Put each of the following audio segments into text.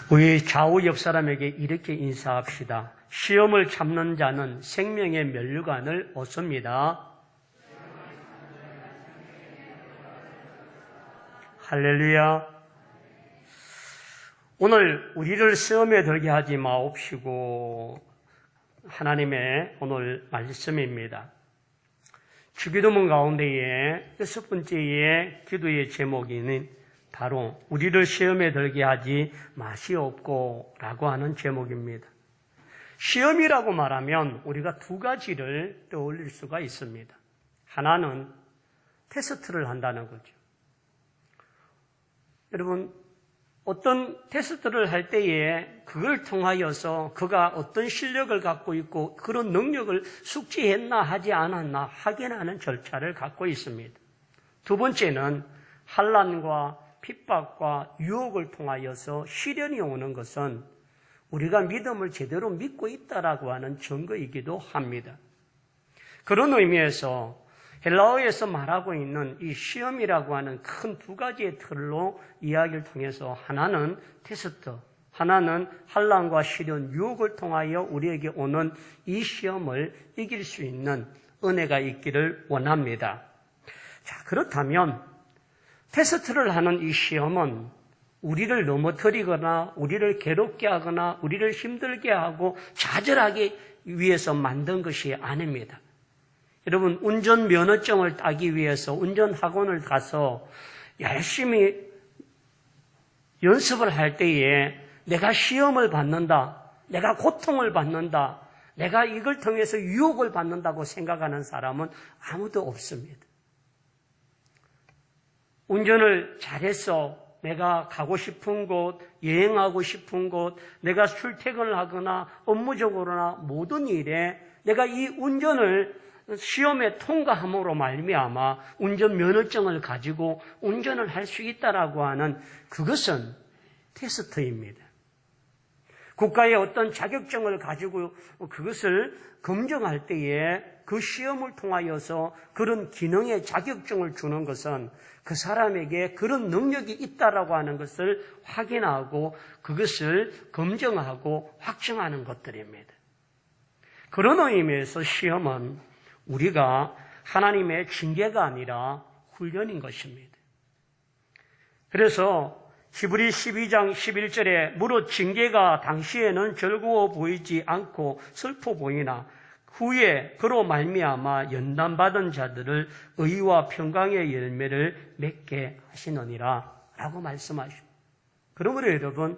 우리 좌우 옆 사람에게 이렇게 인사합시다. 시험을 참는 자는 생명의 면류관을 얻습니다. 할렐루야. 오늘 우리를 시험에 들게 하지 마옵시고 하나님의 오늘 말씀입니다. 주기도문 가운데에 6번째의 기도의 제목인 바로 우리를 시험에 들게 하지 마시옵고 라고 하는 제목입니다. 시험이라고 말하면 우리가 두 가지를 떠올릴 수가 있습니다. 하나는 테스트를 한다는 거죠. 여러분, 어떤 테스트를 할 때에 그걸 통하여서 그가 어떤 실력을 갖고 있고 그런 능력을 숙지했나 하지 않았나 확인하는 절차를 갖고 있습니다. 두 번째는 환난과 핍박과 유혹을 통하여서 시련이 오는 것은 우리가 믿음을 제대로 믿고 있다라고 하는 증거이기도 합니다. 그런 의미에서 헬라어에서 말하고 있는 이 시험이라고 하는 큰 두 가지의 틀로 이야기를 통해서 하나는 테스트, 하나는 환난과 시련, 유혹을 통하여 우리에게 오는 이 시험을 이길 수 있는 은혜가 있기를 원합니다. 자, 그렇다면 테스트를 하는 이 시험은 우리를 넘어뜨리거나 우리를 괴롭게 하거나 우리를 힘들게 하고 좌절하기 위해서 만든 것이 아닙니다. 여러분, 운전면허증을 따기 위해서 운전학원을 가서 열심히 연습을 할 때에 내가 시험을 받는다, 내가 고통을 받는다, 내가 이걸 통해서 유혹을 받는다고 생각하는 사람은 아무도 없습니다. 운전을 잘해서 내가 가고 싶은 곳, 여행하고 싶은 곳, 내가 출퇴근을 하거나 업무적으로나 모든 일에 내가 이 운전을 시험에 통과함으로 말미암아 운전면허증을 가지고 운전을 할 수 있다라고 하는 그것은 테스트입니다. 국가의 어떤 자격증을 가지고 그것을 검증할 때에 그 시험을 통하여서 그런 기능의 자격증을 주는 것은 그 사람에게 그런 능력이 있다라고 하는 것을 확인하고 그것을 검증하고 확증하는 것들입니다. 그런 의미에서 시험은 우리가 하나님의 징계가 아니라 훈련인 것입니다. 그래서 히브리 12장 11절에 무릇 징계가 당시에는 즐거워 보이지 않고 슬퍼 보이나 후에 그로 말미암아 연단받은 자들을 의와 평강의 열매를 맺게 하시느니라 라고 말씀하십니다. 그러므로 여러분,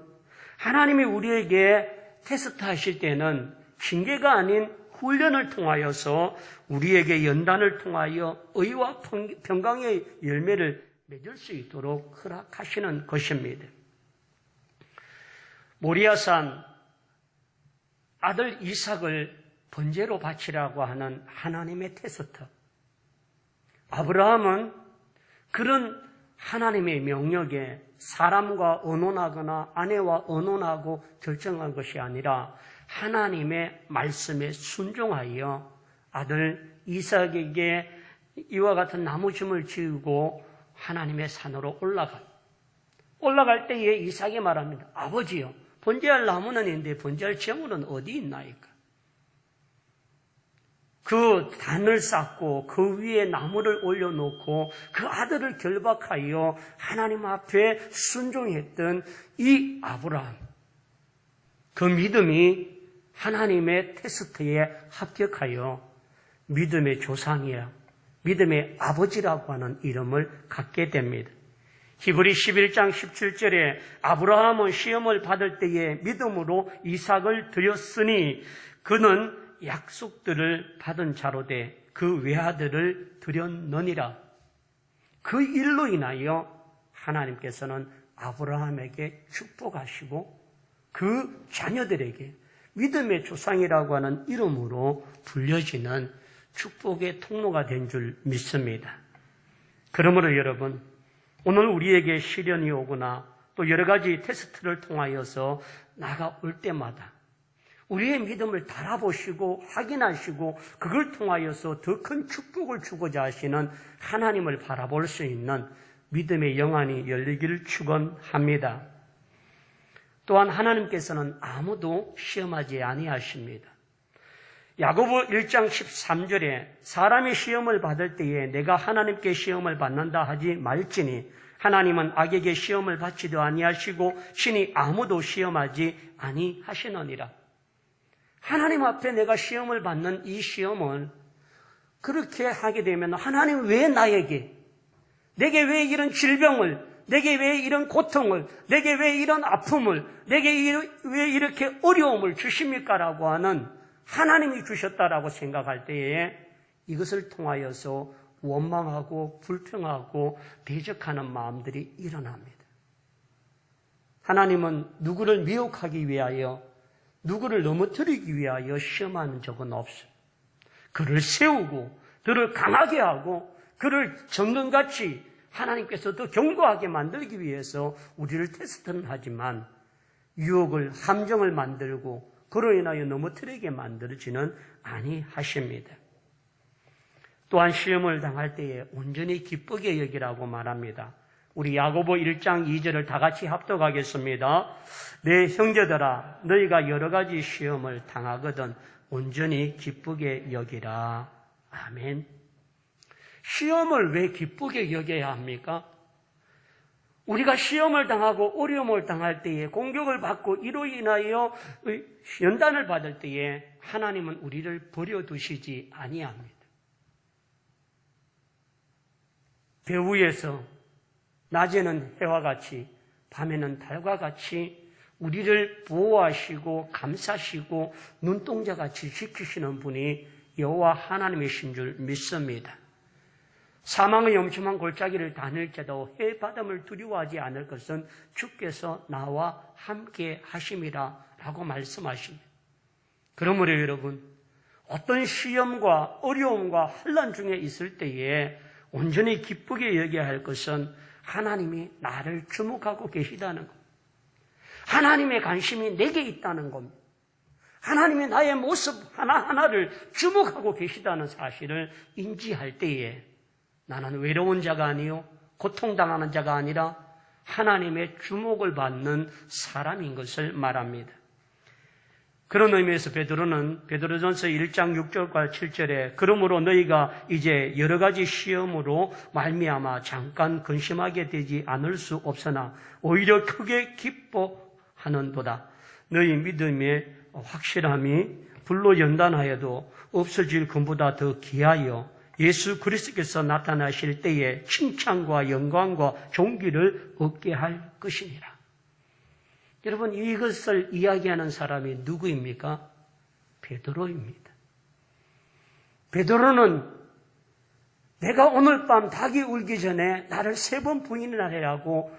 하나님이 우리에게 테스트하실 때는 징계가 아닌 훈련을 통하여서 우리에게 연단을 통하여 의와 평강의 열매를 맺을 수 있도록 허락하시는 것입니다. 모리아산 아들 이삭을 번제로 바치라고 하는 하나님의 테스트. 아브라함은 그런 하나님의 명령에 사람과 언론하거나 아내와 언론하고 결정한 것이 아니라 하나님의 말씀에 순종하여 아들 이삭에게 이와 같은 나무줌을 지우고 하나님의 산으로 올라갈 때에 이삭이 말합니다. 아버지요, 번제할 나무는 있는데 번제할 제물은 어디 있나이까? 그 단을 쌓고 그 위에 나무를 올려놓고 그 아들을 결박하여 하나님 앞에 순종했던 이 아브라함, 그 믿음이 하나님의 테스트에 합격하여 믿음의 조상이야, 믿음의 아버지라고 하는 이름을 갖게 됩니다. 히브리 11장 17절에 아브라함은 시험을 받을 때에 믿음으로 이삭을 드렸으니 그는 약속들을 받은 자로 돼 그 외아들을 드렸느니라. 그 일로 인하여 하나님께서는 아브라함에게 축복하시고 그 자녀들에게 믿음의 조상이라고 하는 이름으로 불려지는 축복의 통로가 된 줄 믿습니다. 그러므로 여러분, 오늘 우리에게 시련이 오거나 또 여러 가지 테스트를 통하여서 나가올 때마다 우리의 믿음을 달아보시고 확인하시고 그걸 통하여서 더 큰 축복을 주고자 하시는 하나님을 바라볼 수 있는 믿음의 영안이 열리기를 축원합니다. 또한 하나님께서는 아무도 시험하지 아니하십니다. 야고보 1장 13절에 사람이 시험을 받을 때에 내가 하나님께 시험을 받는다 하지 말지니 하나님은 악에게 시험을 받지도 아니하시고 신이 아무도 시험하지 아니하시느니라. 하나님 앞에 내가 시험을 받는 이 시험을 그렇게 하게 되면 하나님 왜 나에게, 내게 왜 이런 질병을, 내게 왜 이런 고통을, 내게 왜 이런 아픔을, 내게 왜 이렇게 어려움을 주십니까? 라고 하는 하나님이 주셨다라고 생각할 때에 이것을 통하여서 원망하고 불평하고 대적하는 마음들이 일어납니다. 하나님은 누구를 미혹하기 위하여, 누구를 넘어뜨리기 위하여 시험하는 적은 없어요. 그를 세우고 그를 강하게 하고 그를 정금같이 하나님께서 더 견고하게 만들기 위해서 우리를 테스트는 하지만 유혹을, 함정을 만들고 그로 인하여 넘어뜨리게 만들지는 아니하십니다. 또한 시험을 당할 때에 온전히 기쁘게 여기라고 말합니다. 우리 야고보 1장 2절을 다 같이 합독하겠습니다. 내 형제들아 너희가 여러 가지 시험을 당하거든 온전히 기쁘게 여기라. 아멘. 시험을 왜 기쁘게 여겨야 합니까? 우리가 시험을 당하고 어려움을 당할 때에 공격을 받고 이로 인하여 연단을 받을 때에 하나님은 우리를 버려두시지 아니합니다. 배후에서 낮에는 해와 같이 밤에는 달과 같이 우리를 보호하시고 감싸시고 눈동자같이 지키시는 분이 여호와 하나님이신 줄 믿습니다. 사망의 엄청난 골짜기를 다닐지라도 해바람을 두려워하지 않을 것은 주께서 나와 함께 하심이라 라고 말씀하십니다. 그러므로 여러분, 어떤 시험과 어려움과 환난 중에 있을 때에 온전히 기쁘게 여겨야 할 것은 하나님이 나를 주목하고 계시다는 것. 하나님의 관심이 내게 있다는 겁니다. 하나님이 나의 모습 하나하나를 주목하고 계시다는 사실을 인지할 때에 나는 외로운 자가 아니요 고통당하는 자가 아니라 하나님의 주목을 받는 사람인 것을 말합니다. 그런 의미에서 베드로는 베드로전서 1장 6절과 7절에 그러므로 너희가 이제 여러 가지 시험으로 말미암아 잠깐 근심하게 되지 않을 수 없으나 오히려 크게 기뻐하는도다. 너희 믿음의 확실함이 불로 연단하여도 없어질 것보다 더 귀하여 예수 그리스도께서 나타나실 때에 칭찬과 영광과 존귀를 얻게 할 것이니라. 여러분, 이것을 이야기하는 사람이 누구입니까? 베드로입니다. 베드로는 내가 오늘 밤 닭이 울기 전에 나를 3번 부인하리라고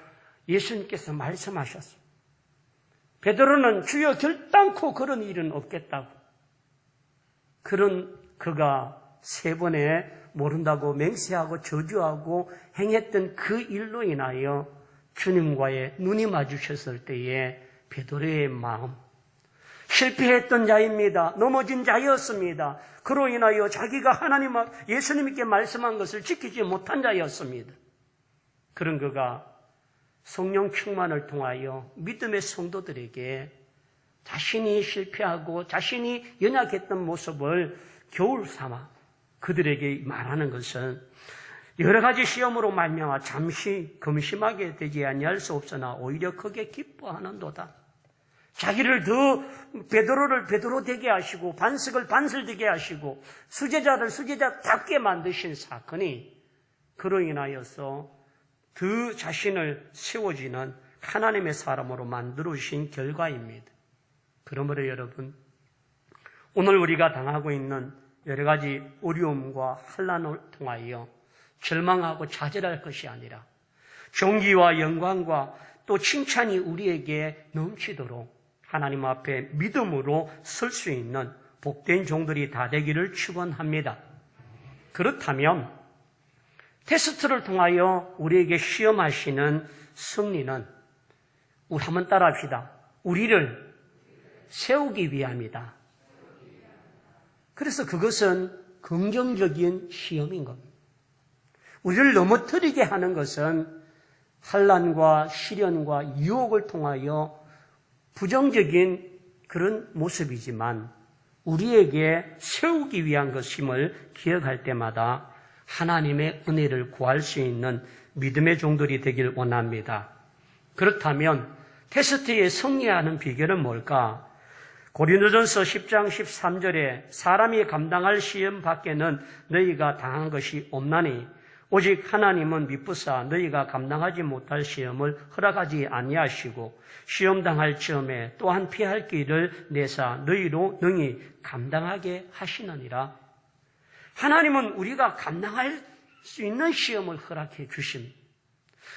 예수님께서 말씀하셨습니다. 베드로는 주여 결단코 그런 일은 없겠다고. 그런 그가 3번에 모른다고 맹세하고 저주하고 행했던 그 일로 인하여 주님과의 눈이 마주쳤을 때에 베드로의 마음, 실패했던 자입니다. 넘어진 자였습니다. 그로 인하여 자기가 하나님, 예수님께 말씀한 것을 지키지 못한 자였습니다. 그런 그가 성령 충만을 통하여 믿음의 성도들에게 자신이 실패하고 자신이 연약했던 모습을 겨울 삼아 그들에게 말하는 것은 여러 가지 시험으로 말미암아 잠시 금심하게 되지 아니할 수 없으나 오히려 크게 기뻐하는도다. 자기를 더 베드로를 베드로 되게 하시고 반석을 반석 되게 하시고 수제자를 수제자답게 만드신 사건이 그로 인하여서 그 자신을 세워지는 하나님의 사람으로 만들어주신 결과입니다. 그러므로 여러분, 오늘 우리가 당하고 있는 여러 가지 어려움과 환난을 통하여 절망하고 좌절할 것이 아니라 존귀와 영광과 또 칭찬이 우리에게 넘치도록 하나님 앞에 믿음으로 설 수 있는 복된 종들이 다 되기를 축원합니다. 그렇다면 테스트를 통하여 우리에게 시험하시는 승리는 우리 한번 따라합시다. 우리를 세우기 위함이다. 그래서 그것은 긍정적인 시험인 겁니다. 우리를 넘어뜨리게 하는 것은 환난과 시련과 유혹을 통하여 부정적인 그런 모습이지만 우리에게 세우기 위한 것임을 기억할 때마다 하나님의 은혜를 구할 수 있는 믿음의 종들이 되길 원합니다. 그렇다면 테스트에 승리하는 비결은 뭘까? 고린도전서 10장 13절에 사람이 감당할 시험 밖에는 너희가 당한 것이 없나니 오직 하나님은 미쁘사 너희가 감당하지 못할 시험을 허락하지 아니하시고 시험 당할 즈음에 또한 피할 길을 내사 너희로 능히 감당하게 하시느니라. 하나님은 우리가 감당할 수 있는 시험을 허락해 주십니다.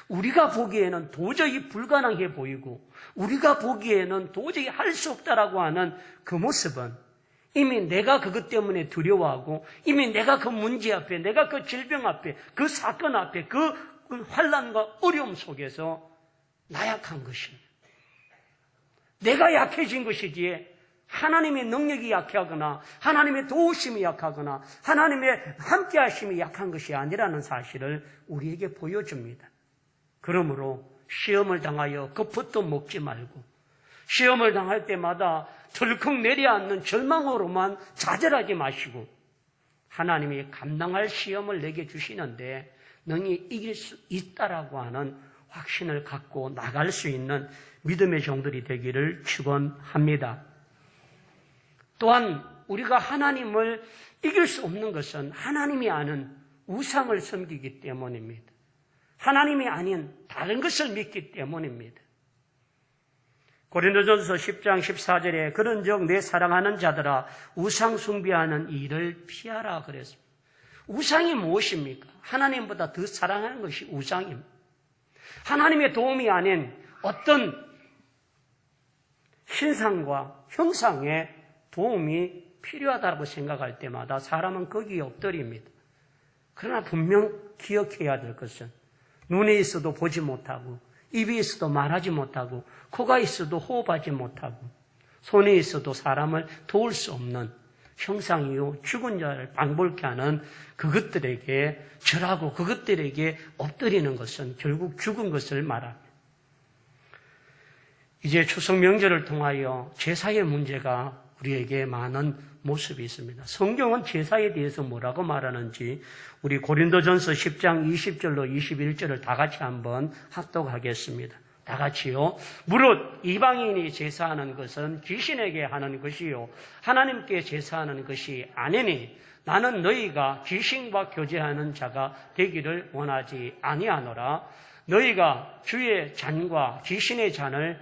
우리가 보기에는 도저히 불가능해 보이고 우리가 보기에는 도저히 할 수 없다라고 하는 그 모습은 이미 내가 그것 때문에 두려워하고 이미 내가 그 문제 앞에, 내가 그 질병 앞에, 그 사건 앞에, 그 환난과 어려움 속에서 나약한 것입니다. 내가 약해진 것이지 하나님의 능력이 약하거나 하나님의 도우심이 약하거나 하나님의 함께하심이 약한 것이 아니라는 사실을 우리에게 보여줍니다. 그러므로 시험을 당하여 겁부터 먹지 말고 시험을 당할 때마다 덜컥 내려앉는 절망으로만 좌절하지 마시고 하나님이 감당할 시험을 내게 주시는데 능히 이길 수 있다라고 하는 확신을 갖고 나갈 수 있는 믿음의 종들이 되기를 축원합니다. 또한 우리가 하나님을 이길 수 없는 것은 하나님이 아는 우상을 섬기기 때문입니다. 하나님이 아닌 다른 것을 믿기 때문입니다. 고린도전서 10장 14절에 그런즉 내 사랑하는 자들아 우상 숭배하는 일을 피하라 그랬습니다. 우상이 무엇입니까? 하나님보다 더 사랑하는 것이 우상입니다. 하나님의 도움이 아닌 어떤 신상과 형상의 도움이 필요하다고 생각할 때마다 사람은 거기에 엎드립니다. 그러나 분명 기억해야 될 것은 눈에 있어도 보지 못하고 입이 있어도 말하지 못하고 코가 있어도 호흡하지 못하고 손에 있어도 사람을 도울 수 없는 형상이요 죽은 자를 방불케 하는 그것들에게 절하고 그것들에게 엎드리는 것은 결국 죽은 것을 말합니다. 이제 추석 명절을 통하여 제사의 문제가 우리에게 많은 모습이 있습니다. 성경은 제사에 대해서 뭐라고 말하는지 우리 고린도전서 10장 20절로 21절을 다 같이 한번 합독하겠습니다. 다 같이요. 무릇 이방인이 제사하는 것은 귀신에게 하는 것이요 하나님께 제사하는 것이 아니니 나는 너희가 귀신과 교제하는 자가 되기를 원하지 아니하노라. 너희가 주의 잔과 귀신의 잔을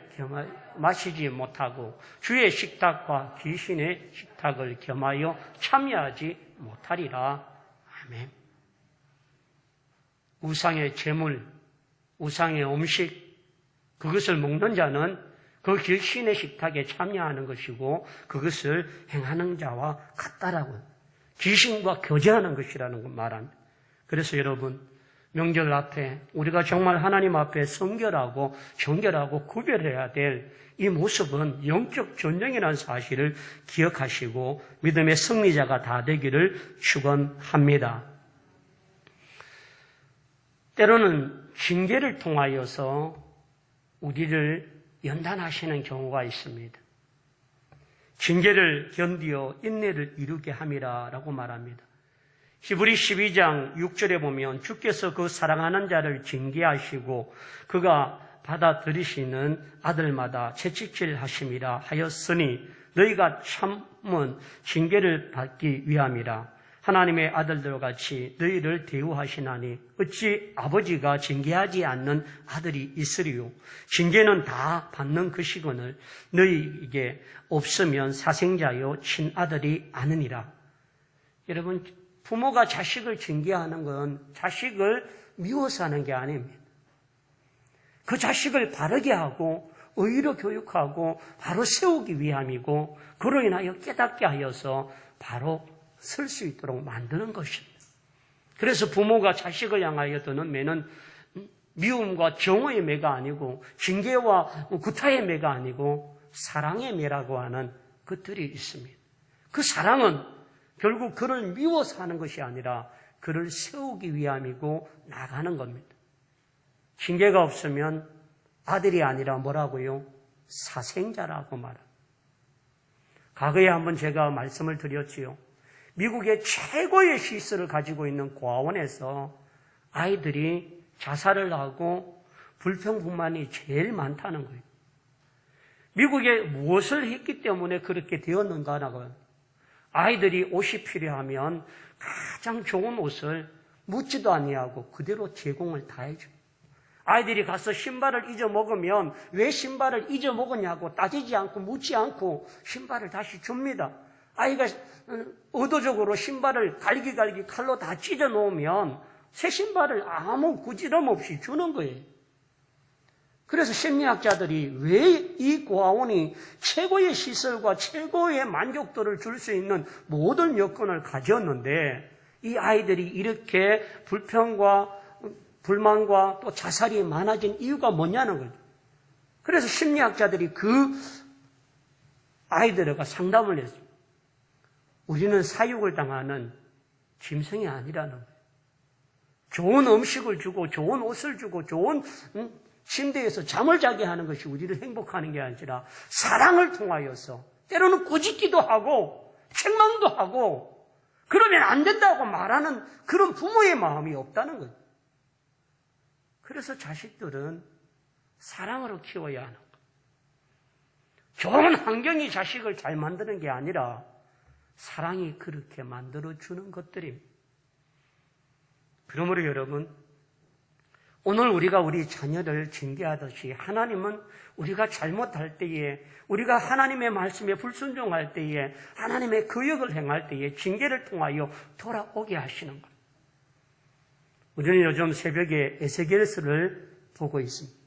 마시지 못하고 주의 식탁과 귀신의 식탁을 겸하여 참여하지 못하리라. 아멘. 우상의 제물, 우상의 음식, 그것을 먹는 자는 그 귀신의 식탁에 참여하는 것이고 그것을 행하는 자와 같다라고 귀신과 교제하는 것이라는 걸 말합니다. 그래서 여러분 명절 앞에 우리가 정말 하나님 앞에 성결하고 정결하고 구별해야 될 이 모습은 영적 전쟁이라는 사실을 기억하시고 믿음의 승리자가 다 되기를 축원합니다. 때로는 징계를 통하여서 우리를 연단하시는 경우가 있습니다. 징계를 견디어 인내를 이루게 함이라라고 말합니다. 히브리 12장 6절에 보면 주께서 그 사랑하는 자를 징계하시고 그가 받아들이시는 아들마다 채찍질 하심이라 하였으니 너희가 참은 징계를 받기 위함이라. 하나님의 아들들과 같이 너희를 대우하시나니 어찌 아버지가 징계하지 않는 아들이 있으리요. 징계는 다 받는 것이거늘 너희에게 없으면 사생자요 친아들이 아느니라. 여러분 부모가 자식을 징계하는 건 자식을 미워서 하는 게 아닙니다. 그 자식을 바르게 하고 의로 교육하고 바로 세우기 위함이고 그로 인하여 깨닫게 하여서 바로 설 수 있도록 만드는 것입니다. 그래서 부모가 자식을 향하여 드는 매는 미움과 정의의 매가 아니고 징계와 구타의 매가 아니고 사랑의 매라고 하는 것들이 있습니다. 그 사랑은 결국 그를 미워서 하는 것이 아니라 그를 세우기 위함이고 나가는 겁니다. 징계가 없으면 아들이 아니라 뭐라고요? 사생자라고 말합니다. 과거에 한번 제가 말씀을 드렸지요. 미국의 최고의 시설을 가지고 있는 고아원에서 아이들이 자살을 하고 불평불만이 제일 많다는 거예요. 미국에 무엇을 했기 때문에 그렇게 되었는가 하고, 아이들이 옷이 필요하면 가장 좋은 옷을 묻지도 아니하고 그대로 제공을 다 해줘요. 아이들이 가서 신발을 잊어먹으면 왜 신발을 잊어먹었냐고 따지지 않고 묻지 않고 신발을 다시 줍니다. 아이가 의도적으로 신발을 갈기갈기 칼로 다 찢어 놓으면 새 신발을 아무 구지럼 없이 주는 거예요. 그래서 심리학자들이 왜 이 고아원이 최고의 시설과 최고의 만족도를 줄 수 있는 모든 여건을 가졌는데 이 아이들이 이렇게 불평과 불만과 또 자살이 많아진 이유가 뭐냐는 거죠. 그래서 심리학자들이 그 아이들에게 상담을 했습니다. 우리는 사육을 당하는 짐승이 아니라는 거예요. 좋은 음식을 주고 좋은 옷을 주고 좋은 침대에서 잠을 자게 하는 것이 우리를 행복하는 게 아니라 사랑을 통하여서 때로는 꾸짖기도 하고 책망도 하고 그러면 안 된다고 말하는 그런 부모의 마음이 없다는 거예요. 그래서 자식들은 사랑으로 키워야 하는 거예요. 좋은 환경이 자식을 잘 만드는 게 아니라 사랑이 그렇게 만들어주는 것들입니다. 그러므로 여러분, 오늘 우리가 우리 자녀를 징계하듯이 하나님은 우리가 잘못할 때에, 우리가 하나님의 말씀에 불순종할 때에, 하나님의 거역을 행할 때에 징계를 통하여 돌아오게 하시는 거예요. 우리는 요즘 새벽에 에스겔서를 보고 있습니다.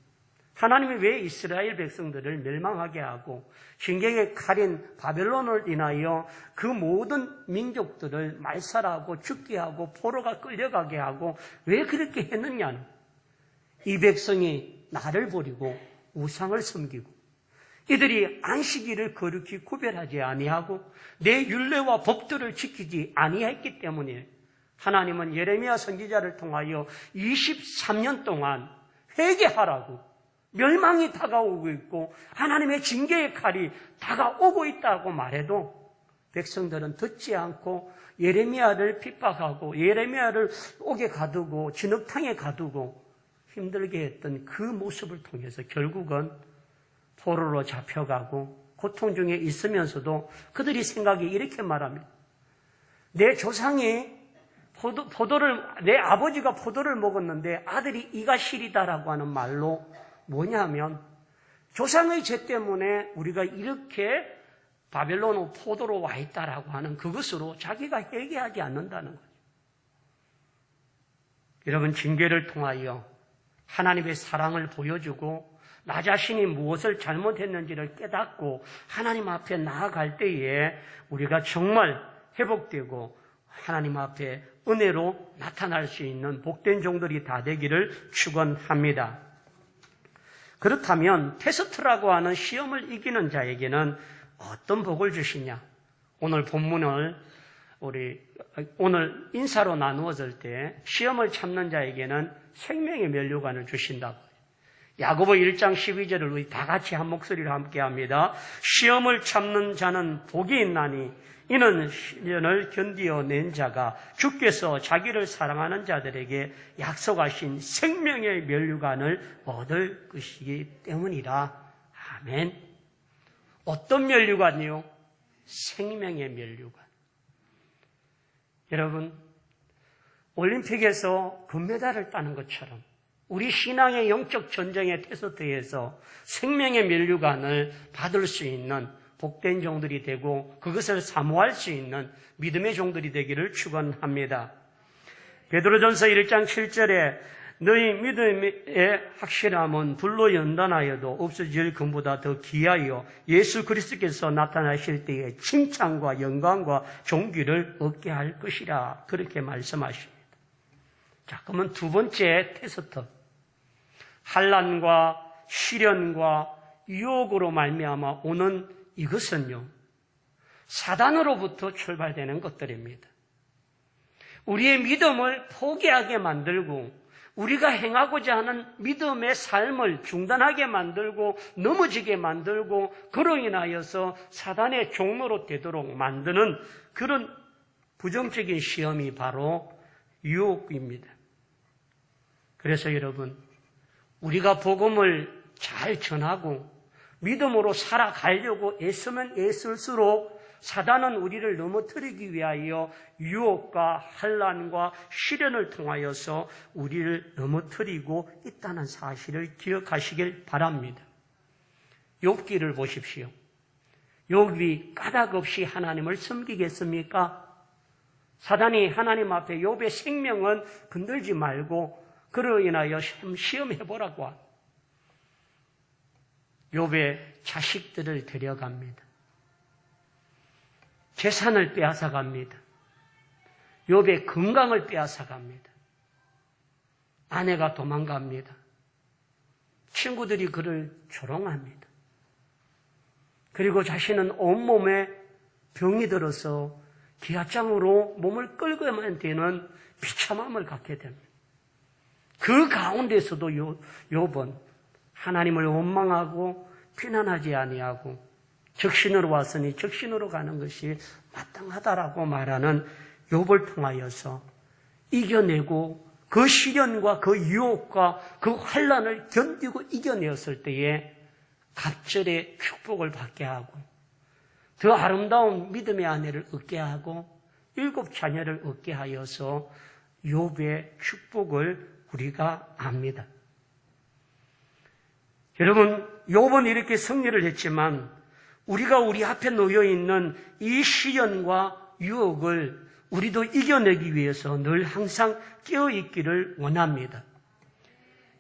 하나님이 왜 이스라엘 백성들을 멸망하게 하고 징계의 칼인 바벨론을 인하여 그 모든 민족들을 말살하고 죽게 하고 포로가 끌려가게 하고 왜 그렇게 했느냐는, 이 백성이 나를 버리고 우상을 섬기고 이들이 안식일을 거룩히 구별하지 아니하고 내 율례와 법들을 지키지 아니했기 때문에 하나님은 예레미야 선지자를 통하여 23년 동안 회개하라고 멸망이 다가오고 있고 하나님의 징계의 칼이 다가오고 있다고 말해도 백성들은 듣지 않고 예레미야를 핍박하고 예레미야를 옥에 가두고 진흙탕에 가두고 힘들게 했던 그 모습을 통해서 결국은 포로로 잡혀가고 고통 중에 있으면서도 그들이 생각이 이렇게 말합니다. 내 조상이 내 아버지가 포도를 먹었는데 아들이 이가 시리다라고 하는 말로 뭐냐면 조상의 죄 때문에 우리가 이렇게 바벨론 포도로 와 있다라고 하는 그것으로 자기가 회개하지 않는다는 거죠. 여러분, 징계를 통하여 하나님의 사랑을 보여주고 나 자신이 무엇을 잘못했는지를 깨닫고 하나님 앞에 나아갈 때에 우리가 정말 회복되고 하나님 앞에 은혜로 나타날 수 있는 복된 종들이 다 되기를 축원합니다. 그렇다면 테스트라고 하는 시험을 이기는 자에게는 어떤 복을 주시냐? 오늘 본문을 오늘 인사로 나누어질 때 시험을 참는 자에게는 생명의 면류관을 주신다고. 야고보 1장 12절을 우리 다 같이 한 목소리로 함께 합니다. 시험을 참는 자는 복이 있나니 이는 시련을 견디어낸 자가 주께서 자기를 사랑하는 자들에게 약속하신 생명의 면류관을 얻을 것이기 때문이라. 아멘. 어떤 면류관이요? 생명의 면류관. 여러분, 올림픽에서 금메달을 따는 것처럼 우리 신앙의 영적 전쟁의 테스트에서 생명의 면류관을 받을 수 있는 복된 종들이 되고 그것을 사모할 수 있는 믿음의 종들이 되기를 축원합니다. 베드로전서 1장 7절에 너희 믿음의 확실함은 불로 연단하여도 없어질 것보다 더 귀하여 예수 그리스도께서 나타나실 때에 칭찬과 영광과 존귀를 얻게 할 것이라. 그렇게 말씀하십니다. 자, 그러면 두 번째 테스트, 환난과 시련과 유혹으로 말미암아 오는 이것은요, 사단으로부터 출발되는 것들입니다. 우리의 믿음을 포기하게 만들고 우리가 행하고자 하는 믿음의 삶을 중단하게 만들고 넘어지게 만들고 그로 인하여서 사단의 종로로 되도록 만드는 그런 부정적인 시험이 바로 유혹입니다. 그래서 여러분, 우리가 복음을 잘 전하고 믿음으로 살아가려고 애쓰면 애쓸수록 사단은 우리를 넘어뜨리기 위하여 유혹과 환난과 시련을 통하여서 우리를 넘어뜨리고 있다는 사실을 기억하시길 바랍니다. 욥기를 보십시오. 욥이 까닭 없이 하나님을 섬기겠습니까? 사단이 하나님 앞에 욥의 생명은 건들지 말고 그로 인하여 시험해보라고 합니다. 욥의 자식들을 데려갑니다. 재산을 빼앗아갑니다. 욥의 건강을 빼앗아갑니다. 아내가 도망갑니다. 친구들이 그를 조롱합니다. 그리고 자신은 온몸에 병이 들어서 기아장으로 몸을 끌고만 되는 비참함을 갖게 됩니다. 그 가운데서도 욥은 하나님을 원망하고 비난하지 아니하고 적신으로 왔으니 적신으로 가는 것이 마땅하다라고 말하는 욥을 통하여서 이겨내고 그 시련과 그 유혹과 그 환난을 견디고 이겨내었을 때에 갑절의 축복을 받게 하고 더 아름다운 믿음의 아내를 얻게 하고 7 자녀를 얻게 하여서 욥의 축복을 우리가 압니다. 여러분, 욥은 이렇게 승리를 했지만 우리가 우리 앞에 놓여있는 이 시련과 유혹을 우리도 이겨내기 위해서 늘 항상 깨어있기를 원합니다.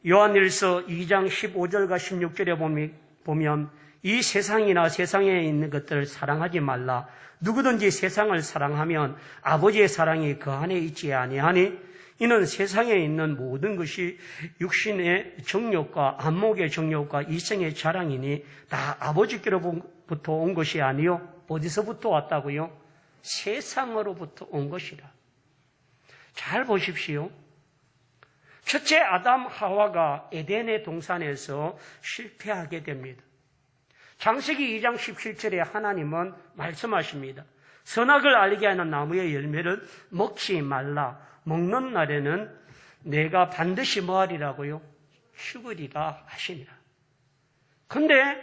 요한일서 2장 15절과 16절에 보면 이 세상이나 세상에 있는 것들을 사랑하지 말라. 누구든지 세상을 사랑하면 아버지의 사랑이 그 안에 있지 아니하니 이는 세상에 있는 모든 것이 육신의 정욕과 안목의 정욕과 이생의 자랑이니 다 아버지께로부터 온 것이 아니요. 어디서부터 왔다고요? 세상으로부터 온 것이라. 잘 보십시오. 첫째 아담 하와가 에덴의 동산에서 실패하게 됩니다. 창세기 2장 17절에 하나님은 말씀하십니다. 선악을 알게 하는 나무의 열매를 먹지 말라. 먹는 날에는 내가 반드시 뭐하리라고요? 죽으리라 하시니라. 근데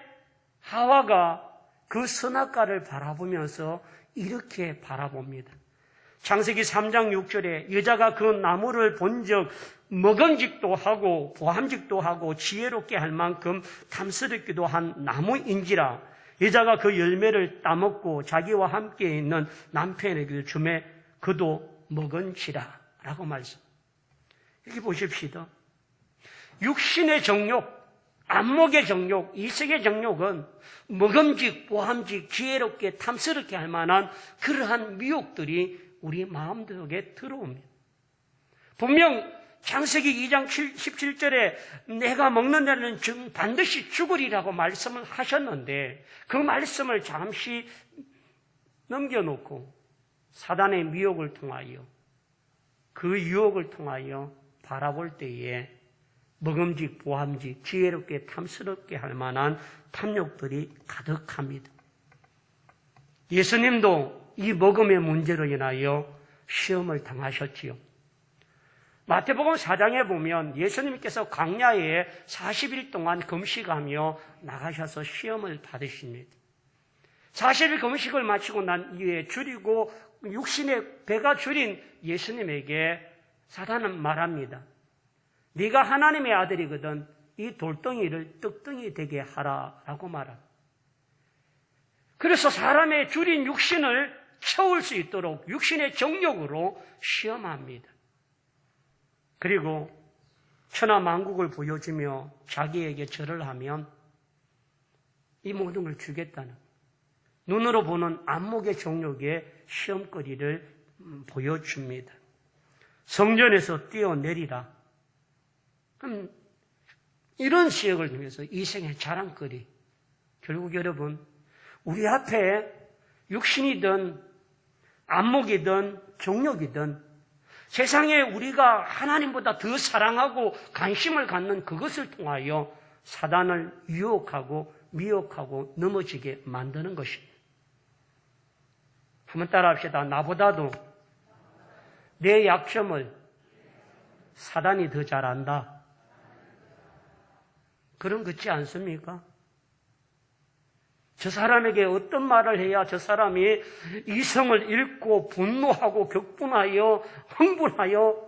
하와가 그 선악과를 바라보면서 이렇게 바라봅니다. 창세기 3장 6절에 여자가 그 나무를 본 적 먹음직도 하고 보함직도 하고 지혜롭게 할 만큼 탐스럽기도 한 나무인지라 여자가 그 열매를 따먹고 자기와 함께 있는 남편에게 주매 그도 먹은지라 라고 말씀. 여기 보십시다. 육신의 정욕, 안목의 정욕, 이색의 정욕은 먹음직, 보함직, 지혜롭게 탐스럽게 할 만한 그러한 미혹들이 우리 마음속에 들어옵니다. 분명 창세기 2장 17절에 내가 먹는 날은 반드시 죽으리라고 말씀을 하셨는데 그 말씀을 잠시 넘겨놓고 사단의 미혹을 통하여 그 유혹을 통하여 바라볼 때에 먹음직, 보함직, 지혜롭게 탐스럽게 할 만한 탐욕들이 가득합니다. 예수님도 이 먹음의 문제로 인하여 시험을 당하셨지요. 마태복음 4장에 보면 예수님께서 광야에 40일 동안 금식하며 나가셔서 시험을 받으십니다. 40일 금식을 마치고 난 이후에 줄이고 육신의 배가 줄인 예수님에게 사단은 말합니다. 네가 하나님의 아들이거든 이 돌덩이를 떡덩이 되게 하라라고 말합니다. 그래서 사람의 줄인 육신을 채울 수 있도록 육신의 정욕으로 시험합니다. 그리고 천하만국을 보여주며 자기에게 절을 하면 이 모든 걸 주겠다는 눈으로 보는 안목의 정욕의 시험거리를 보여줍니다. 성전에서 뛰어내리라. 그럼 이런 시험을 통해서 이생의 자랑거리. 결국 여러분 우리 앞에 육신이든 안목이든 정욕이든 세상에 우리가 하나님보다 더 사랑하고 관심을 갖는 그것을 통하여 사단을 유혹하고 미혹하고 넘어지게 만드는 것입니다. 한번 따라합시다. 나보다도 내 약점을 사단이 더 잘 안다. 그런 거 있지 않습니까? 저 사람에게 어떤 말을 해야 저 사람이 이성을 잃고 분노하고 격분하여 흥분하여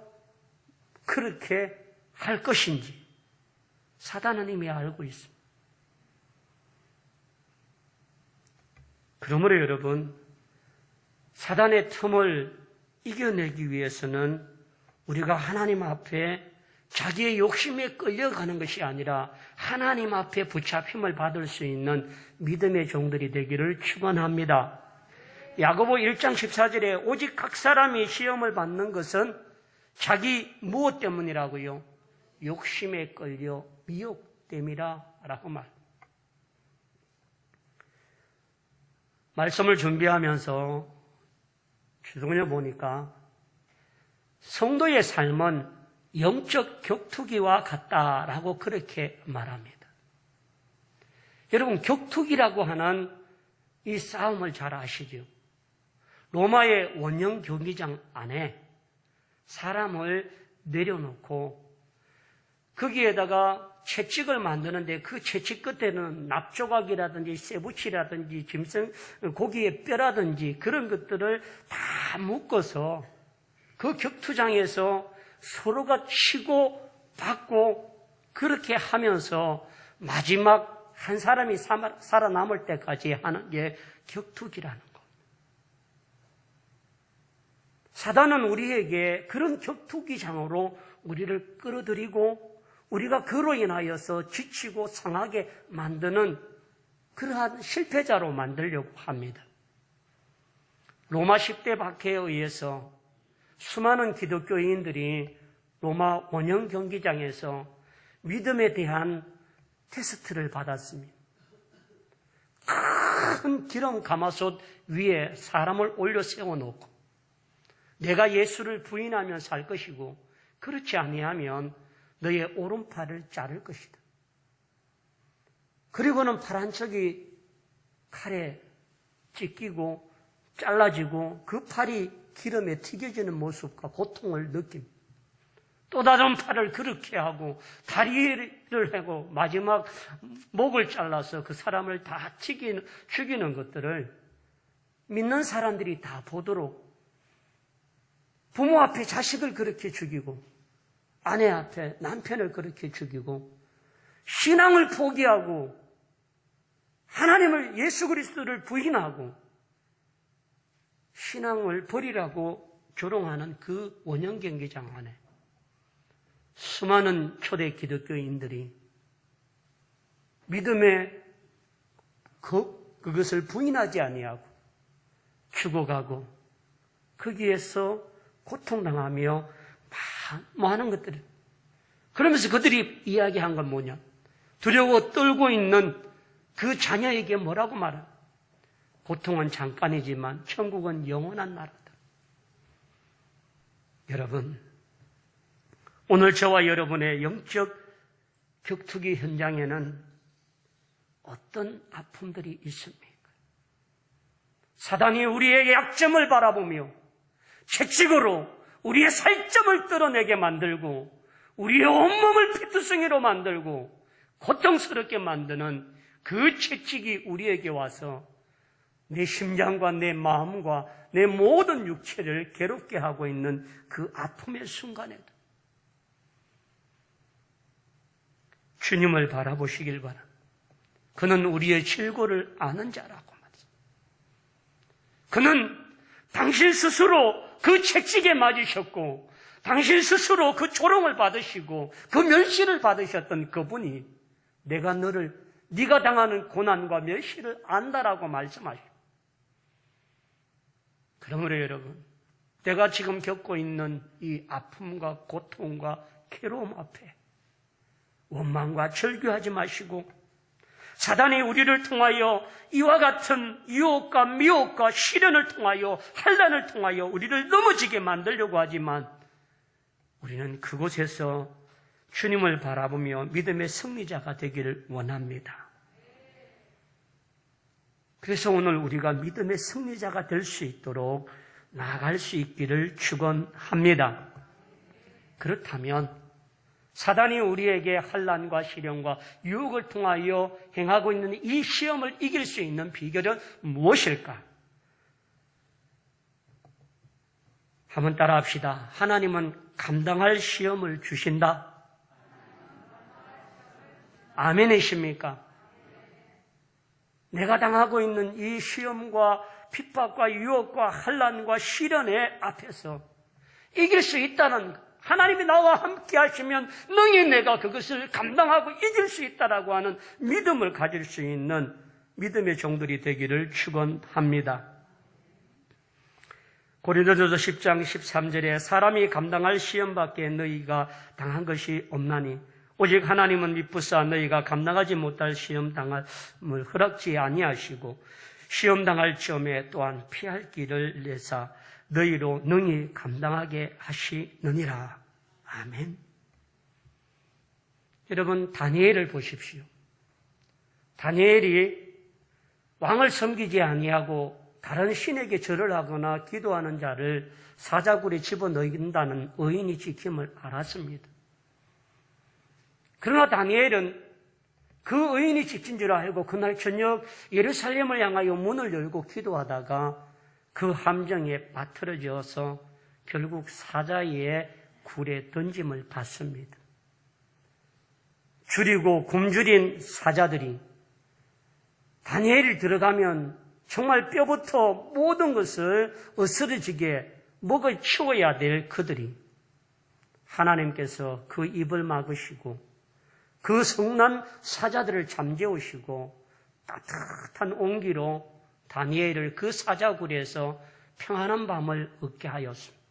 그렇게 할 것인지 사단은 이미 알고 있습니다. 그러므로 여러분, 사단의 틈을 이겨내기 위해서는 우리가 하나님 앞에 자기의 욕심에 끌려가는 것이 아니라 하나님 앞에 붙잡힘을 받을 수 있는 믿음의 종들이 되기를 축원합니다. 야고보 1장 14절에 오직 각 사람이 시험을 받는 것은 자기 무엇 때문이라고요? 욕심에 끌려 미혹됨이라 라고 말씀을 준비하면서 주동을 보니까 성도의 삶은 영적 격투기와 같다라고 그렇게 말합니다. 여러분, 격투기라고 하는 이 싸움을 잘 아시죠? 로마의 원형 경기장 안에 사람을 내려놓고 거기에다가 채찍을 만드는데 그 채찍 끝에는 납조각이라든지 쇠붙이라든지 짐승 고기의 뼈라든지 그런 것들을 다 묶어서 그 격투장에서 서로가 치고 받고 그렇게 하면서 마지막 한 사람이 살아남을 때까지 하는 게 격투기라는 것. 사단은 우리에게 그런 격투기장으로 우리를 끌어들이고 우리가 그로 인하여서 지치고 상하게 만드는 그러한 실패자로 만들려고 합니다. 로마 10대 박해에 의해서 수많은 기독교인들이 로마 원형 경기장에서 믿음에 대한 테스트를 받았습니다. 큰 기름 가마솥 위에 사람을 올려 세워놓고 내가 예수를 부인하면 살 것이고 그렇지 아니하면 너의 오른팔을 자를 것이다. 그리고는 파란 척이 칼에 찢기고 잘라지고 그 팔이 기름에 튀겨지는 모습과 고통을 느낍니다. 또 다른 팔을 그렇게 하고 다리를 하고 마지막 목을 잘라서 그 사람을 다 죽이는 것들을 믿는 사람들이 다 보도록 부모 앞에 자식을 그렇게 죽이고 아내 앞에 남편을 그렇게 죽이고 신앙을 포기하고 하나님을 예수 그리스도를 부인하고 신앙을 버리라고 조롱하는 그 원형 경기장 안에 수많은 초대 기독교인들이 믿음의 그것을 부인하지 아니하고 죽어가고 거기에서 고통당하며 많은 것들을 그러면서 그들이 이야기한 건 뭐냐? 두려워 떨고 있는 그 자녀에게 뭐라고 말하나? 고통은 잠깐이지만 천국은 영원한 나라다. 여러분, 오늘 저와 여러분의 영적 격투기 현장에는 어떤 아픔들이 있습니까? 사단이 우리의 약점을 바라보며 채찍으로 우리의 살점을 뜯어내게 만들고 우리의 온몸을 피투성이로 만들고 고통스럽게 만드는 그 채찍이 우리에게 와서 내 심장과 내 마음과 내 모든 육체를 괴롭게 하고 있는 그 아픔의 순간에도 주님을 바라보시길 바랍니다. 그는 우리의 질고를 아는 자라고 말했습니다. 그는 당신 스스로 그 채찍에 맞으셨고 당신 스스로 그 조롱을 받으시고 그 멸시를 받으셨던 그분이 네가 당하는 고난과 멸시를 안다라고 말씀하십니다. 그러므로 여러분, 내가 지금 겪고 있는 이 아픔과 고통과 괴로움 앞에 원망과 절규하지 마시고 사단이 우리를 통하여 이와 같은 유혹과 미혹과 시련을 통하여 환난을 통하여 우리를 넘어지게 만들려고 하지만 우리는 그곳에서 주님을 바라보며 믿음의 승리자가 되기를 원합니다. 그래서 오늘 우리가 믿음의 승리자가 될 수 있도록 나아갈 수 있기를 축원합니다. 그렇다면 사단이 우리에게 환난과 시련과 유혹을 통하여 행하고 있는 이 시험을 이길 수 있는 비결은 무엇일까? 한번 따라합시다. 하나님은 감당할 시험을 주신다. 아멘이십니까? 내가 당하고 있는 이 시험과 핍박과 유혹과 환난과 시련의 앞에서 이길 수 있다는 것, 하나님이 나와 함께 하시면 능히 내가 그것을 감당하고 이길 수 있다라고 하는 믿음을 가질 수 있는 믿음의 종들이 되기를 축원합니다. 고린도전서 10장 13절에 사람이 감당할 시험밖에 너희가 당한 것이 없나니 오직 하나님은 미쁘사 너희가 감당하지 못할 시험 당함을 허락지 아니하시고 시험 당할 점에 또한 피할 길을 내사 너희로 능히 감당하게 하시느니라. 아멘. 여러분, 다니엘을 보십시오. 다니엘이 왕을 섬기지 아니하고 다른 신에게 절을 하거나 기도하는 자를 사자굴에 집어넣는다는 의인이 지킴을 알았습니다. 그러나 다니엘은 그 의인이 지킨 줄 알고 그날 저녁 예루살렘을 향하여 문을 열고 기도하다가 그 함정에 빠뜨려져서 결국 사자의 굴에 던짐을 받습니다. 줄이고 굶주린 사자들이 다니엘이 들어가면 정말 뼈부터 모든 것을 으스러지게 먹을 치워야 될 그들이 하나님께서 그 입을 막으시고 그 성난 사자들을 잠재우시고 따뜻한 온기로 다니엘을 그 사자굴에서 평안한 밤을 얻게 하였습니다.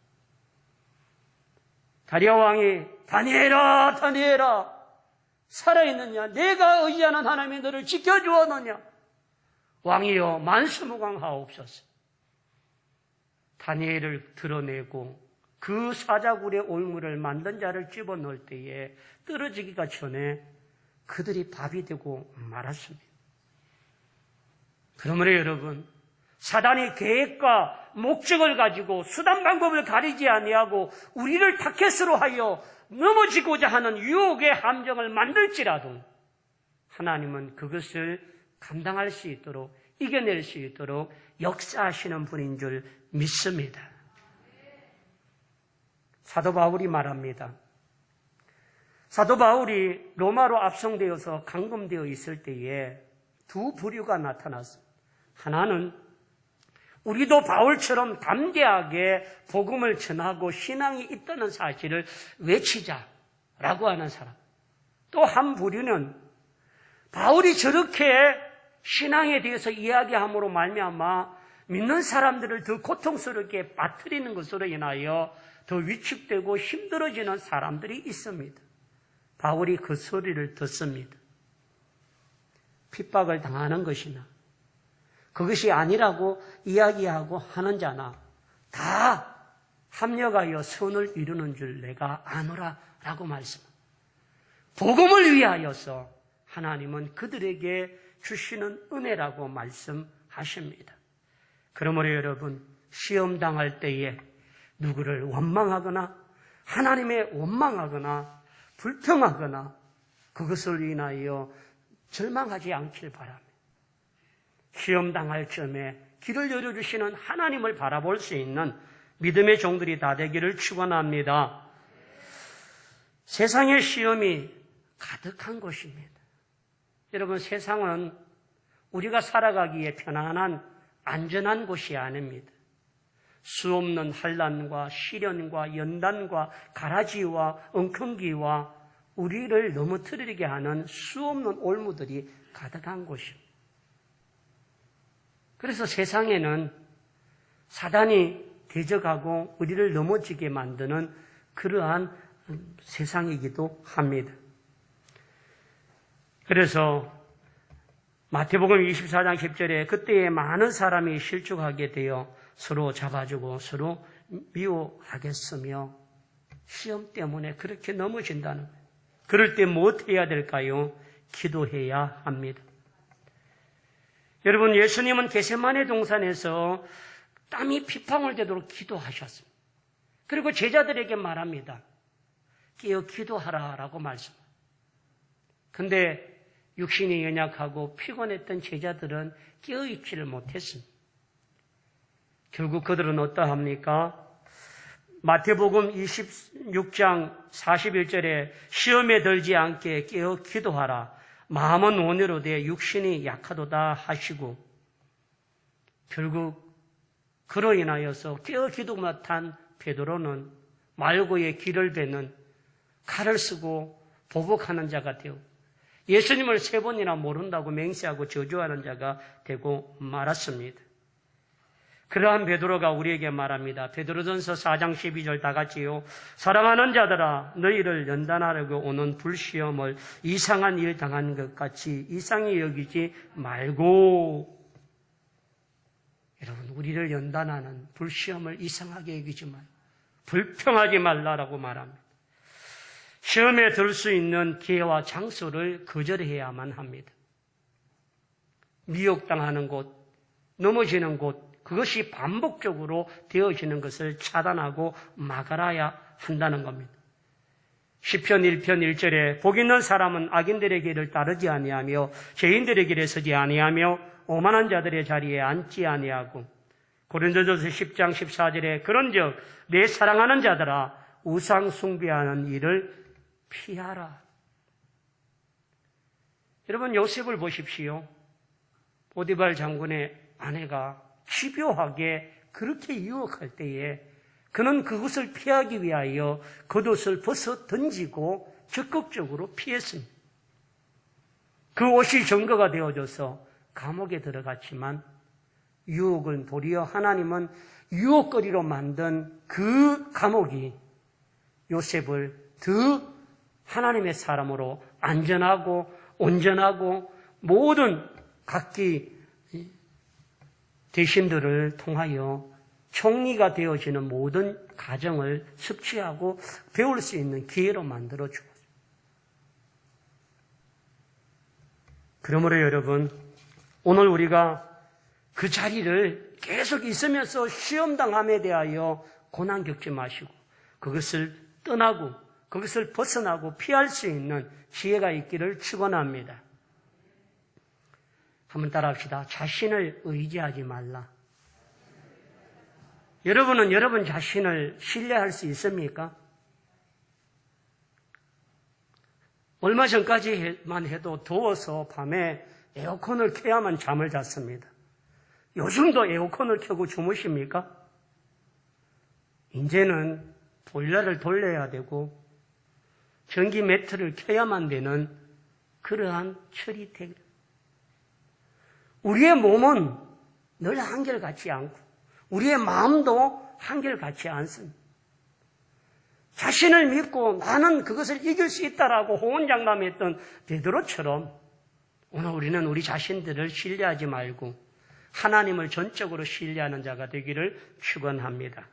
다리아 왕이 다니엘아 다니엘아 살아있느냐? 내가 의지하는 하나님이 너를 지켜주었느냐? 왕이여 만수무강하옵소서. 다니엘을 드러내고 그 사자굴의 올무를 만든 자를 집어넣을 때에 떨어지기가 전에 그들이 밥이 되고 말았습니다. 그러므로 여러분, 사단이 계획과 목적을 가지고 수단 방법을 가리지 아니하고 우리를 타켓으로 하여 넘어지고자 하는 유혹의 함정을 만들지라도 하나님은 그것을 감당할 수 있도록 이겨낼 수 있도록 역사하시는 분인 줄 믿습니다. 사도 바울이 말합니다. 사도 바울이 로마로 압송되어서 감금되어 있을 때에 두 부류가 나타났습니다. 하나는 우리도 바울처럼 담대하게 복음을 전하고 신앙이 있다는 사실을 외치자라고 하는 사람. 또 한 부류는 바울이 저렇게 신앙에 대해서 이야기함으로 말미암아 믿는 사람들을 더 고통스럽게 빠뜨리는 것으로 인하여 더 위축되고 힘들어지는 사람들이 있습니다. 바울이 그 소리를 듣습니다. 핍박을 당하는 것이나 그것이 아니라고 이야기하고 하는 자나 다 합력하여 선을 이루는 줄 내가 아노라 라고 말씀합니다. 복음을 위하여서 하나님은 그들에게 주시는 은혜라고 말씀하십니다. 그러므로 여러분, 시험 당할 때에 누구를 원망하거나 하나님의 원망하거나 불평하거나 그것을 인하여 절망하지 않길 바랍니다. 시험 당할 점에 길을 열어주시는 하나님을 바라볼 수 있는 믿음의 종들이 다 되기를 축원합니다. 세상의 시험이 가득한 곳입니다. 여러분, 세상은 우리가 살아가기에 편안한 안전한 곳이 아닙니다. 수없는 환난과 시련과 연단과 가라지와 엉큼기와 우리를 넘어뜨리게 하는 수없는 올무들이 가득한 곳입니다. 그래서 세상에는 사단이 대적하고 우리를 넘어지게 만드는 그러한 세상이기도 합니다. 그래서 마태복음 24장 10절에 그때에 많은 사람이 실족하게 되어 서로 잡아주고 서로 미워하겠으며 시험 때문에 그렇게 넘어진다는 거예요. 그럴 때 무엇 해야 될까요? 기도해야 합니다. 여러분, 예수님은 겟세마네 동산에서 땀이 핏방울 되도록 기도하셨습니다. 그리고 제자들에게 말합니다. 깨어 기도하라라고 말씀합니다. 근데 육신이 연약하고 피곤했던 제자들은 깨어있지를 못했습니다. 결국 그들은 어떠합니까? 마태복음 26장 41절에 시험에 들지 않게 깨어 기도하라. 마음은 온유로되 육신이 약하도다 하시고, 결국 그로 인하여서 깨어 기도 못한 베드로는 말고의 길을 베는 칼을 쓰고 보복하는 자가 되고 예수님을 3번이나 모른다고 맹세하고 저주하는 자가 되고 말았습니다. 그러한 베드로가 우리에게 말합니다. 베드로전서 4장 12절 다 같이요. 사랑하는 자들아, 너희를 연단하려고 오는 불시험을 이상한 일 당한 것 같이 이상히 여기지 말고. 여러분, 우리를 연단하는 불시험을 이상하게 여기지 말고 불평하지 말라라고 말합니다. 시험에 들 수 있는 기회와 장소를 거절해야만 합니다. 미혹당하는 곳, 넘어지는 곳, 그것이 반복적으로 되어지는 것을 차단하고 막아야 한다는 겁니다. 시편 1편 1절에 복 있는 사람은 악인들의 길을 따르지 아니하며 죄인들의 길에 서지 아니하며 오만한 자들의 자리에 앉지 아니하고, 고린도전서 10장 14절에 그런즉 내 사랑하는 자들아 우상 숭배하는 일을 피하라. 여러분, 요셉을 보십시오. 보디발 장군의 아내가 집요하게 그렇게 유혹할 때에 그는 그것을 피하기 위하여 겉옷을 벗어 던지고 적극적으로 피했습니다. 그 옷이 증거가 되어져서 감옥에 들어갔지만 유혹은 도리어 하나님은 유혹거리로 만든 그 감옥이 요셉을 더 하나님의 사람으로 안전하고 온전하고 모든 각기 대신들을 통하여 총리가 되어지는 모든 가정을 섭취하고 배울 수 있는 기회로 만들어 주었습니다. 그러므로 여러분, 오늘 우리가 그 자리를 계속 있으면서 시험당함에 대하여 고난 겪지 마시고 그것을 떠나고 그것을 벗어나고 피할 수 있는 지혜가 있기를 축원합니다. 한번 따라합시다. 자신을 의지하지 말라. 여러분은 여러분 자신을 신뢰할 수 있습니까? 얼마 전까지만 해도 더워서 밤에 에어컨을 켜야만 잠을 잤습니다. 요즘도 에어컨을 켜고 주무십니까? 이제는 보일러를 돌려야 되고 전기 매트를 켜야만 되는 그러한 철이 되고, 우리의 몸은 늘 한결같지 않고 우리의 마음도 한결같지 않습니다. 자신을 믿고 나는 그것을 이길 수 있다라고 호언장담했던 베드로처럼 오늘 우리는 우리 자신들을 신뢰하지 말고 하나님을 전적으로 신뢰하는 자가 되기를 축원합니다.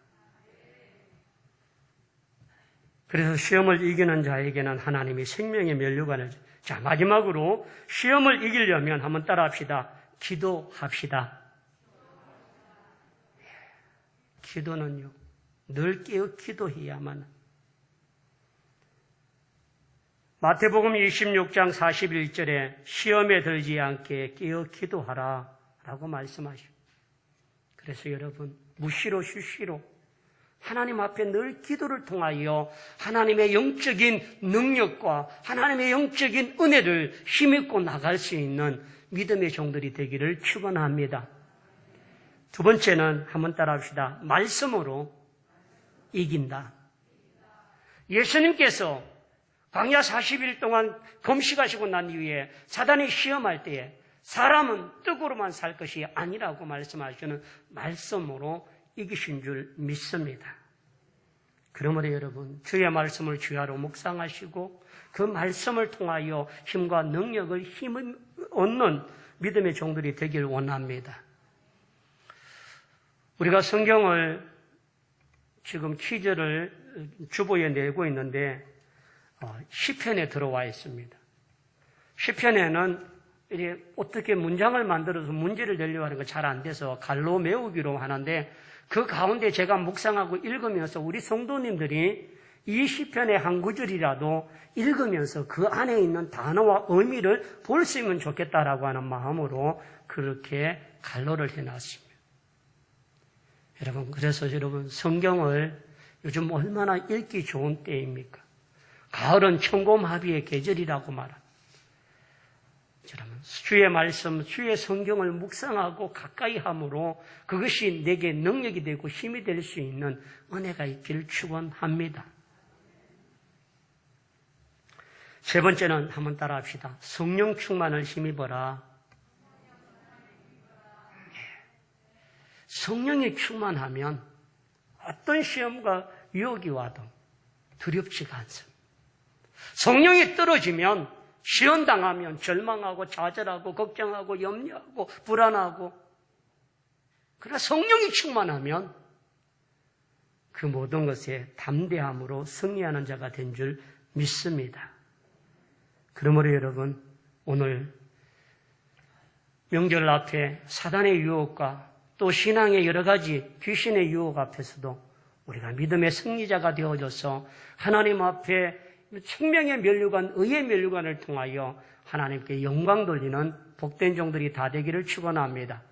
그래서 시험을 이기는 자에게는 하나님이 생명의 면류관을. 자, 마지막으로 시험을 이기려면 한번 따라합시다. 기도합시다. 기도는요, 늘 깨어 기도해야만. 마태복음 26장 41절에 시험에 들지 않게 깨어 기도하라 라고 말씀하시고, 그래서 여러분, 무시로 쉬시로 하나님 앞에 늘 기도를 통하여 하나님의 영적인 능력과 하나님의 영적인 은혜를 힘입고 나갈 수 있는 믿음의 종들이 되기를 축원합니다. 두 번째는 한번 따라합시다. 말씀으로 이긴다. 예수님께서 광야 40일 동안 금식하시고 난 이후에 사단이 시험할 때에 사람은 떡으로만 살 것이 아니라고 말씀하시는 말씀으로 이기신 줄 믿습니다. 그러므로 여러분, 주의 말씀을 주야로 묵상하시고 그 말씀을 통하여 힘과 능력을 힘을 얻는 믿음의 종들이 되길 원합니다. 우리가 성경을 지금 퀴즈를 주보에 내고 있는데 시편에 들어와 있습니다. 시편에는 이제 어떻게 문장을 만들어서 문제를 내려고 하는 거 잘 안 돼서 갈로 메우기로 하는데 그 가운데 제가 묵상하고 읽으면서 우리 성도님들이 이 시편의 한 구절이라도 읽으면서 그 안에 있는 단어와 의미를 볼 수 있으면 좋겠다라고 하는 마음으로 그렇게 갈로를 해놨습니다. 여러분, 그래서 여러분 성경을 요즘 얼마나 읽기 좋은 때입니까? 가을은 천고마비의 계절이라고 말합니다. 여러분, 주의 말씀, 주의 성경을 묵상하고 가까이 함으로 그것이 내게 능력이 되고 힘이 될 수 있는 은혜가 있기를 축원합니다. 세 번째는 한번 따라합시다. 성령 충만을 힘입어라. 성령이 충만하면 어떤 시험과 유혹이 와도 두렵지가 않습니다. 성령이 떨어지면 시험당하면 절망하고 좌절하고 걱정하고 염려하고 불안하고, 그러나 성령이 충만하면 그 모든 것에 담대함으로 승리하는 자가 된 줄 믿습니다. 그러므로 여러분, 오늘 명절 앞에 사단의 유혹과 또 신앙의 여러 가지 귀신의 유혹 앞에서도 우리가 믿음의 승리자가 되어져서 하나님 앞에 생명의 면류관, 의의 면류관을 통하여 하나님께 영광 돌리는 복된 종들이 다 되기를 축원합니다.